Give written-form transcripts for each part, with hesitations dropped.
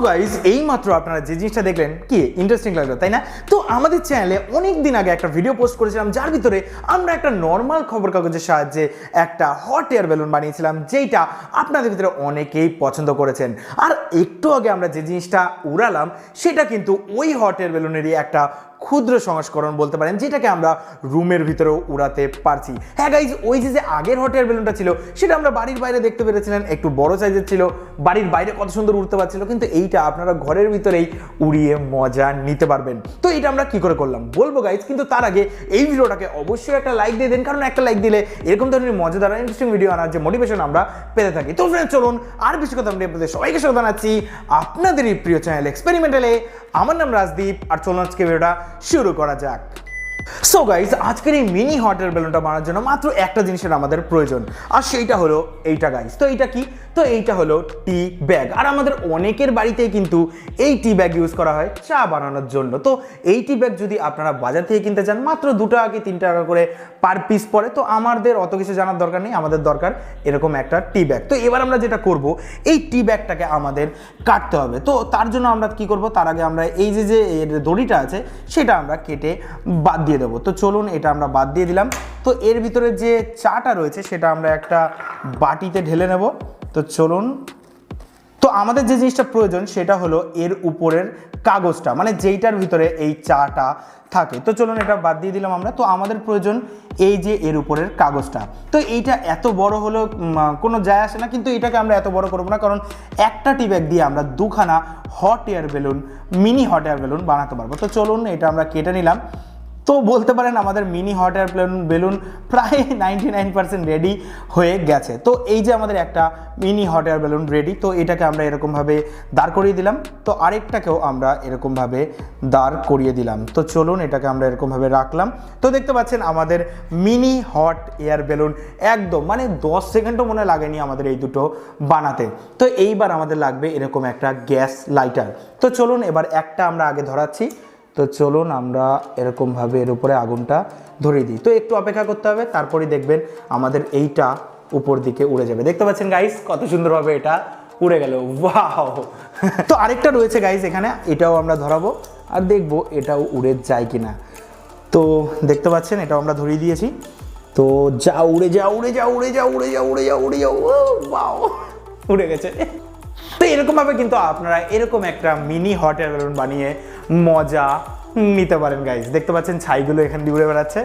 Guys এইমাত্র আপনারা যে জিনিসটা দেখলেন কি ইন্টারেস্টিং লাগলো তাই না? তো আমাদের চ্যানেলে অনেক দিন আগে একটা ভিডিও পোস্ট করেছিলাম যার ভিতরে আমরা একটা নর্মাল খবর কাগজের সাহায্যে একটা হট এয়ার বেলুন বানিয়েছিলাম, যেইটা আপনাদের ভিতরে অনেকেই পছন্দ করেছেন। আর একটু আগে আমরা যে জিনিসটা উড়ালাম সেটা কিন্তু ওই হট এয়ার বেলুনেরই একটা ক্ষুদ্র সংস্করণ বলতে পারেন, যেটাকে আমরা রুমের ভিতরেও উড়াতে পারছি। হ্যাঁ গাইজ, ওই যে আগের হট এয়ার বেলুনটা ছিল সেটা আমরা বাড়ির বাইরে দেখতে পেরেছিলেন, একটু বড় সাইজের ছিল, বাড়ির বাইরে কত সুন্দর উড়তে পারছিল, কিন্তু এইটা আপনারা ঘরের ভিতরেই উড়িয়ে মজা নিতে পারবেন। তো এইটা আমরা কি করে করলাম বলবো গাইজ, কিন্তু তার আগে এই ভিডিওটাকে অবশ্যই একটা লাইক দিয়ে দেন, কারণ একটা লাইক দিলে এরকম ধরনের মজাদার ইন্টারেস্টিং ভিডিও আনার যে মোটিভেশন আমরা পেতে থাকি। তো ফ্রেন্ডস চলুন আর বেশি কথা আমি আপনাদের সবাইকে স্বাগত জানাচ্ছি আপনাদের এই প্রিয় চ্যানেল এক্সপেরিমেন্টালে। আমার নাম রাজদীপ, আর চলুন আজকে ভিডিওটা শুরু করা যাক। সো গাইজ, আজকের এই মিনি হট এয়ার বেলুনটা বানানোর জন্য মাত্র একটা জিনিসের আমাদের প্রয়োজন, আর সেইটা হলো এইটা গাইজ। তো এইটা কি? তো এইটা হলো টি ব্যাগ। আর আমাদের অনেকের বাড়িতেই কিন্তু এই টি ব্যাগ ইউজ করা হয় চা বানানোর জন্য। তো এই টি ব্যাগ যদি আপনারা বাজার থেকে কিনতে চান মাত্র 2 টাকা কি 3 টাকা করে পার পিস পড়ে। তো আমাদের অত কিছু জানার দরকার নেই, আমাদের দরকার এরকম একটা টি ব্যাগ। তো এবার আমরা যেটা করব, এই টি ব্যাগটাকে আমাদের কাটতে হবে। তো তার জন্য আমরা কি করব, তার আগে আমরা এই যে দড়িটা আছে সেটা আমরা কেটে বাদ দিয়ে দেবো। তো চলুন এটা আমরা বাদ দিয়ে দিলাম। তো এর ভিতরে যে চাটা রয়েছে সেটা আমরা একটা বাটিতে ঢেলে নেব। তো চলুন, তো আমাদের যে জিনিসটা প্রয়োজন সেটা হলো এর উপরের কাগজটা, মানে যেইটার ভিতরে এই চাটা থাকে। তো চলুন এটা বাদ দিয়ে দিলাম আমরা। তো আমাদের প্রয়োজন এই যে এর উপরের কাগজটা। তো এইটা এত বড় হলো কোনো যায় আসে না, কিন্তু এটাকে আমরা এত বড় করবো না, কারণ একটা টি ব্যাগ দিয়ে আমরা 2খানা hot air balloon, mini hot air balloon বানাতে পারবো। তো চলুন এটা আমরা কেটে নিলাম। তো বলতে পারেন আমাদের মিনি হট এয়ার বেলুন প্রায় 99% রেডি হয়ে গেছে। তো এই যে আমাদের একটা mini hot air balloon ready. তো এটাকে আমরা এরকমভাবে দাঁড় করিয়ে দিলাম। তো আরেকটাকেও আমরা এরকমভাবে দাঁড় করিয়ে দিলাম। তো চলুন এটাকে আমরা এরকমভাবে রাখলাম। তো দেখতে পাচ্ছেন আমাদের মিনি হট এয়ার বেলুন একদম মানে 10 সেকেন্ডও মনে লাগেনি আমাদের এই দুটো বানাতে। তো এইবার আমাদের লাগবে এরকম একটা গ্যাস লাইটার। তো চলুন এবার একটা আমরা আগে ধরাচ্ছি। তো চলুন আমরা এরকমভাবে এর উপরে আগুনটা ধরিয়ে দিই। তো একটু অপেক্ষা করতে হবে, তারপরেই দেখবেন আমাদের এইটা উপর দিকে উড়ে যাবে। দেখতে পাচ্ছেন গাইস কত সুন্দরভাবে এটা উড়ে গেল, ওয়াও। তো আরেকটা রয়েছে গাইস এখানে, এটাও আমরা ধরাবো আর দেখবো এটাও উড়ে যায় কিনা। তো দেখতে পাচ্ছেন এটাও আমরা ধরিয়ে দিয়েছি। তো যা উড়ে যা উড়ে যা উড়ে যা উড়ে যা উড়ে যা উড়ে যা, ওয়াও, উড়ে গেছে। তো এরকমভাবে কিন্তু আপনারা এরকম একটা মিনি হট এয়ার বেলুন বানিয়ে মজা নিতে পারেন গাইজ। দেখতে পাচ্ছেন ছাইগুলো এখান দিয়ে উড়ে বেড়াচ্ছে।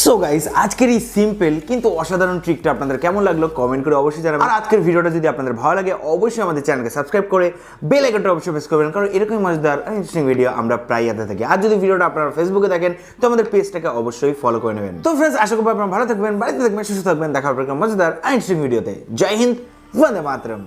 সো গাইস, আজকের এই সিম্পল কিন্তু অসাধারণ ট্রিকটা আপনাদের কেমন লাগলো কমেন্ট করে অবশ্যই জানাবেন। আর আজকের ভিডিওটা যদি আপনাদের ভালো লাগে অবশ্যই আমাদের চ্যানেলকে সাবস্ক্রাইব করে বেল আইকনটা অবশ্যই প্রেস করবেন, কারণ এরকমই মজাদার আর ইন্টারেস্টিং ভিডিও আমরা প্রায় আনতে থাকি। আর যদি ভিডিওটা আপনারা ফেসবুকে দেখেন তো আমাদের পেজটাকে অবশ্যই ফলো করে নেবেন। তো ফ্রেন্ডস, আশা করি আপনারা ভালো থাকবেন, বাড়িতে থাকবেন, সুস্থ থাকবেন। দেখা হবে মজাদার আর ইন্টারেস্টিং ভিডিওতে। জয় হিন্দ, বন্দে মাতরম।